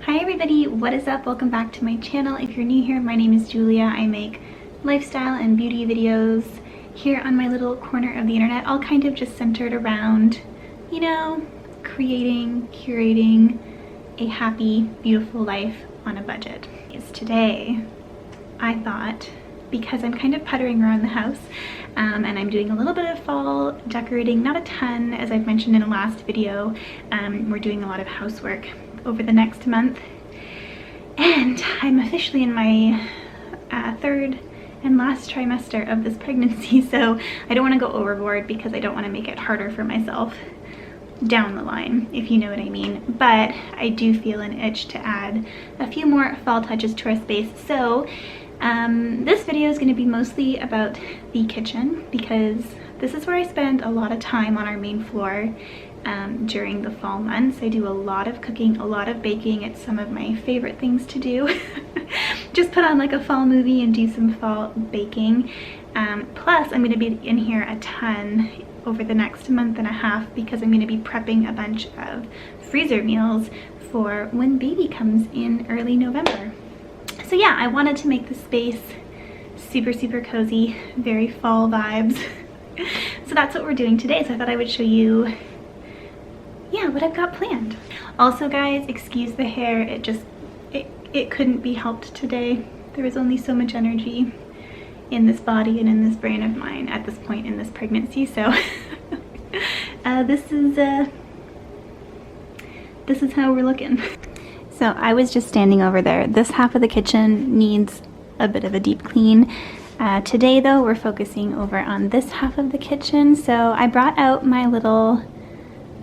Hi everybody, what is up? Welcome back to my channel. If you're new here, my name is Julia. I make lifestyle and beauty videos here on my little corner of the internet, all kind of just centered around, you know, creating, curating a happy, beautiful life on a budget. Today, I thought, because I'm kind of puttering around the house and I'm doing a little bit of fall decorating, not a ton, as I've mentioned in a last video. We're doing a lot of housework over the next month, and I'm officially in my third and last trimester of this pregnancy, so I don't want to go overboard because I don't want to make it harder for myself down the line, if you know what I mean. But I do feel an itch to add a few more fall touches to our space. So this video is going to be mostly about the kitchen, because this is where I spend a lot of time on our main floor during the fall months. I do a lot of cooking, a lot of baking. It's some of my favorite things to do. Just put on like a fall movie and do some fall baking. Plus I'm going to be in here a ton over the next month and a half because I'm going to be prepping a bunch of freezer meals for when baby comes in early November. So yeah, I wanted to make the space super cozy, very fall vibes. So that's what we're doing today. So I thought I would show you, yeah, what I've got planned. Also guys, excuse the hair, it couldn't be helped today. There was only so much energy in this body and in this brain of mine at this point in this pregnancy, so this is how we're looking. So I was just standing over there. This half of the kitchen needs a bit of a deep clean. Today though, we're focusing over on this half of the kitchen. So I brought out my little,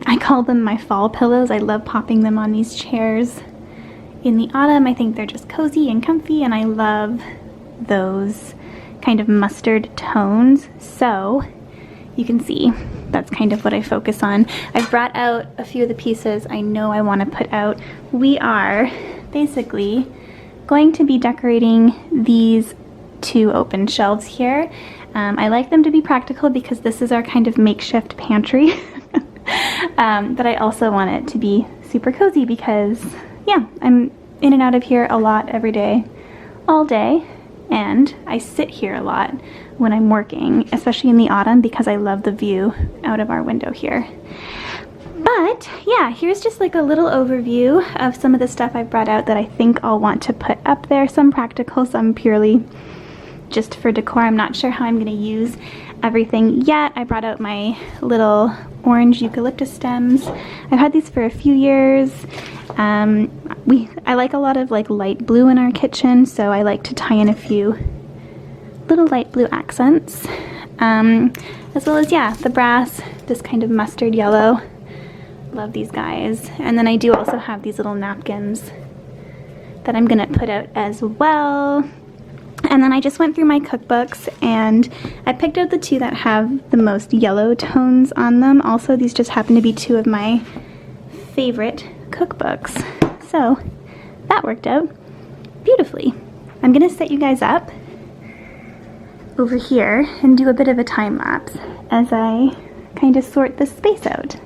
I call them my fall pillows. I love popping them on these chairs in the autumn. I think they're just cozy and comfy, and I love those kind of mustard tones. So you can see that's kind of what I focus on. I've brought out a few of the pieces I know I want to put out. We are basically going to be decorating these two open shelves here. I like them to be practical because this is our kind of makeshift pantry. But I also want it to be super cozy because, yeah, I'm in and out of here a lot every day, all day. And I sit here a lot when I'm working, especially in the autumn, because I love the view out of our window here. But yeah, here's just like a little overview of some of the stuff I've brought out that I think I'll want to put up there. Some practical, some purely just for decor. I'm not sure how I'm going to use everything yet. I brought out my little orange eucalyptus stems. I've had these for a few years. I like a lot of like light blue in our kitchen, so I like to tie in a few little light blue accents, as well as, yeah, the brass, this kind of mustard yellow. Love these guys. And then I do also have these little napkins that I'm gonna put out as well. And then I just went through my cookbooks and I picked out the two that have the most yellow tones on them. Also, these just happen to be two of my favorite cookbooks. So that worked out beautifully. I'm gonna set you guys up over here and do a bit of a time lapse as I kind of sort this space out.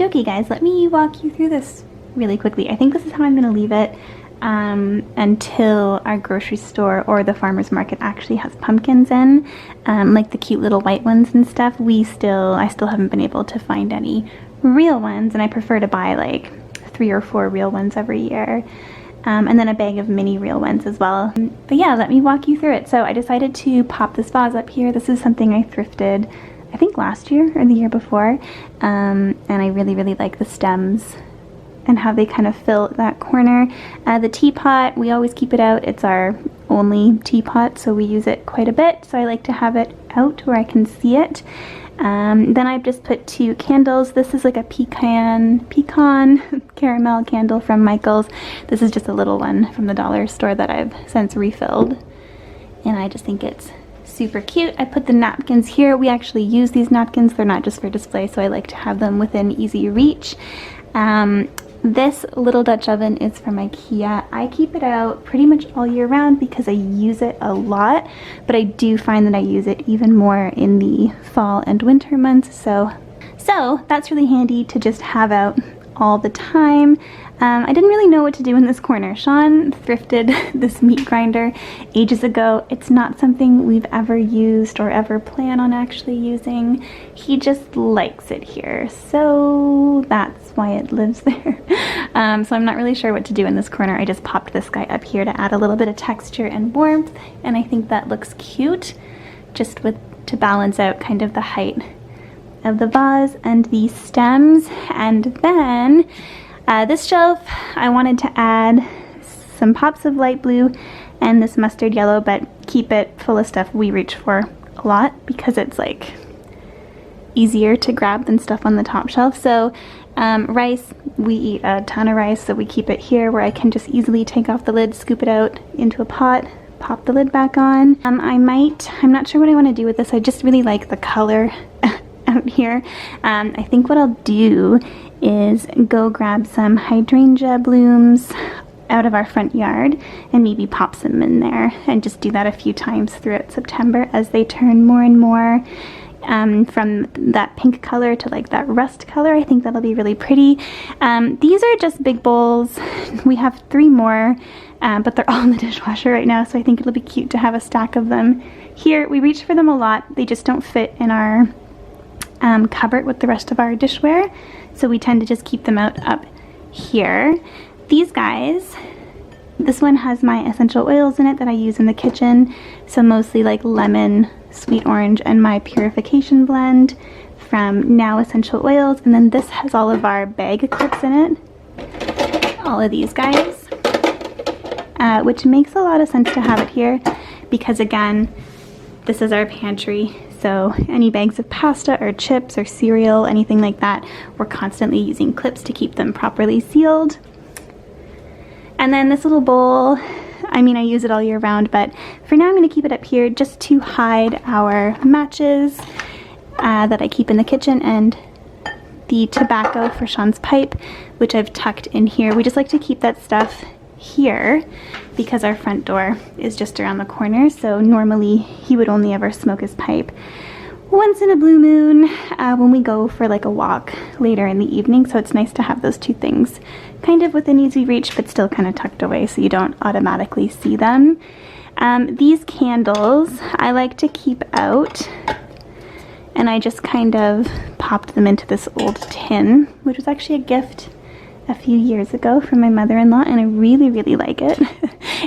okie guys, let me walk you through this really quickly. I think this is how I'm going to leave it until our grocery store or the farmer's market actually has pumpkins in, like the cute little white ones and stuff. I still haven't been able to find any real ones, and I prefer to buy like 3 or 4 real ones every year. And then a bag of mini real ones as well. But yeah, let me walk you through it. So I decided to pop this vase up here. This is something I thrifted, I think last year or the year before. And I really, really like the stems and how they kind of fill that corner. The teapot, we always keep it out. It's our only teapot, so we use it quite a bit. So I like to have it out where I can see it. Then I've just put 2 candles. This is like a pecan caramel candle from Michael's. This is just a little one from the dollar store that I've since refilled. And I just think it's super cute. I put the napkins here. We actually use these napkins. They're not just for display, so I like to have them within easy reach. This little Dutch oven is from IKEA. I keep it out pretty much all year round because I use it a lot, but I do find that I use it even more in the fall and winter months, so that's really handy to just have out all the time. I didn't really know what to do in this corner. Sean thrifted this meat grinder ages ago. It's not something we've ever used or ever plan on actually using. He just likes it here, so that's why it lives there. So I'm not really sure what to do in this corner. I just popped this guy up here to add a little bit of texture and warmth, and I think that looks cute, just to balance out kind of the height of the vase and the stems. And then this shelf, I wanted to add some pops of light blue and this mustard yellow, but keep it full of stuff we reach for a lot because it's like easier to grab than stuff on the top shelf. So rice, we eat a ton of rice, so we keep it here where I can just easily take off the lid, scoop it out into a pot, pop the lid back on. I'm not sure what I want to do with this. I just really like the color out here. I think what I'll do is go grab some hydrangea blooms out of our front yard and maybe pop some in there and just do that a few times throughout September as they turn more and more from that pink color to like that rust color. I think that'll be really pretty. These are just big bowls. We have 3 more, but they're all in the dishwasher right now, so I think it'll be cute to have a stack of them here. We reach for them a lot. They just don't fit in our cupboard with the rest of our dishware, so we tend to just keep them out up here. These guys, this one has my essential oils in it that I use in the kitchen, so mostly like lemon, sweet orange, and my purification blend from Now Essential Oils. And then this has all of our bag clips in it, all of these guys, which makes a lot of sense to have it here because again, this is our pantry. So any bags of pasta or chips or cereal, anything like that, we're constantly using clips to keep them properly sealed. And then this little bowl, I mean, I use it all year round, but for now I'm going to keep it up here just to hide our matches that I keep in the kitchen and the tobacco for Sean's pipe, which I've tucked in here. We just like to keep that stuff here because our front door is just around the corner, so normally he would only ever smoke his pipe once in a blue moon when we go for like a walk later in the evening. So it's nice to have those 2 things kind of within easy reach but still kind of tucked away so you don't automatically see them. These candles I like to keep out, and I just kind of popped them into this old tin, which was actually a gift a few years ago from my mother-in-law, and I really, really like it.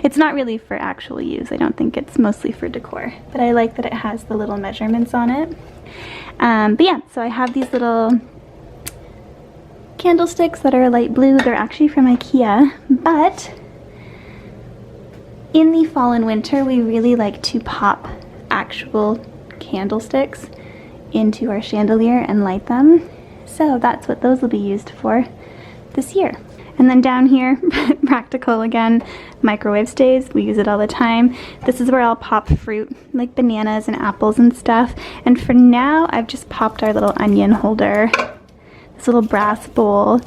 It's not really for actual use. I don't think it's mostly for decor, but I like that it has the little measurements on it. But yeah, so I have these little candlesticks that are light blue. They're actually from IKEA, but in the fall and winter, we really like to pop actual candlesticks into our chandelier and light them. So that's what those will be used for this year. And then down here, practical again, microwave stays. We use it all the time. This is where I'll pop fruit, like bananas and apples and stuff. And for now, I've just popped our little onion holder, this little brass bowl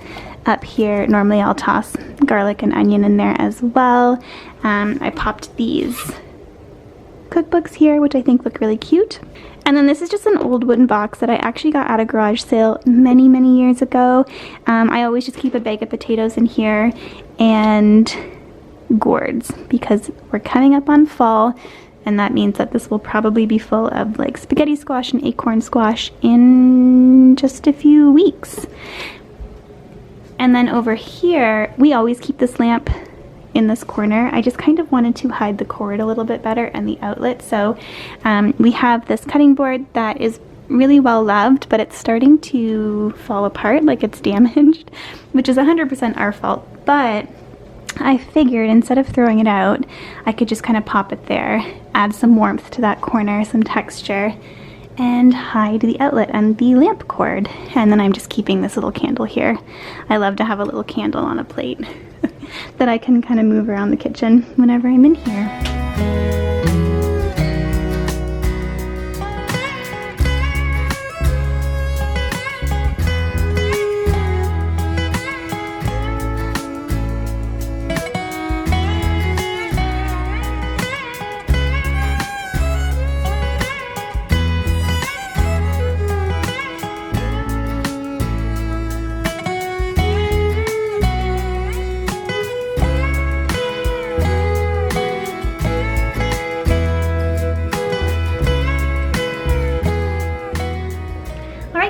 up here. Normally I'll toss garlic and onion in there as well. I popped these cookbooks here, which I think look really cute. And then this is just an old wooden box that I actually got at a garage sale many, many years ago. I always just keep a bag of potatoes in here and gourds because we're coming up on fall, and that means that this will probably be full of like spaghetti squash and acorn squash in just a few weeks. And then over here, we always keep this lamp in this corner. I just kind of wanted to hide the cord a little bit better and the outlet. So we have this cutting board that is really well loved, but it's starting to fall apart, like it's damaged, which is 100% our fault. But I figured instead of throwing it out, I could just kind of pop it there, add some warmth to that corner, some texture, and hide the outlet and the lamp cord. And then I'm just keeping this little candle here. I love to have a little candle on a plate that I can kind of move around the kitchen whenever I'm in here.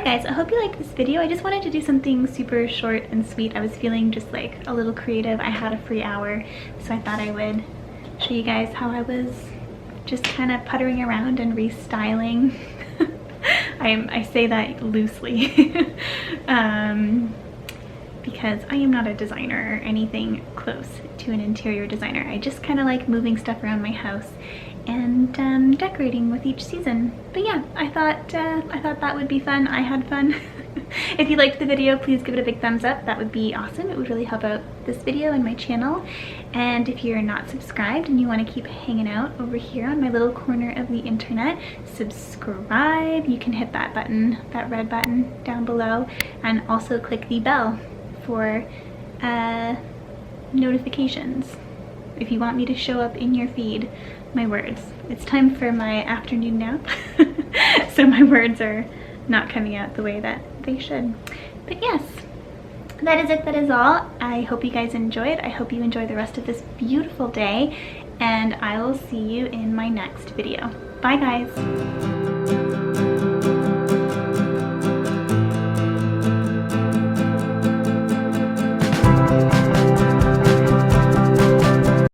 Guys, I hope you liked this video. I just wanted to do something super short and sweet. I was feeling just like a little creative. I had a free hour, so I thought I would show you guys how I was just kind of puttering around and restyling. I say that loosely because I am not a designer or anything close to an interior designer. I just kind of like moving stuff around my house and decorating with each season. But yeah, I thought that would be fun. I had fun. If you liked the video, please give it a big thumbs up. That would be awesome. It would really help out this video and my channel. And if you're not subscribed and you want to keep hanging out over here on my little corner of the internet, subscribe. You can hit that button, that red button down below, and also click the bell for notifications if you want me to show up in your feed. My words. It's time for my afternoon nap, so my words are not coming out the way that they should. But yes, that is it. That is all. I hope you guys enjoyed. I hope you enjoy the rest of this beautiful day, and I will see you in my next video. Bye guys.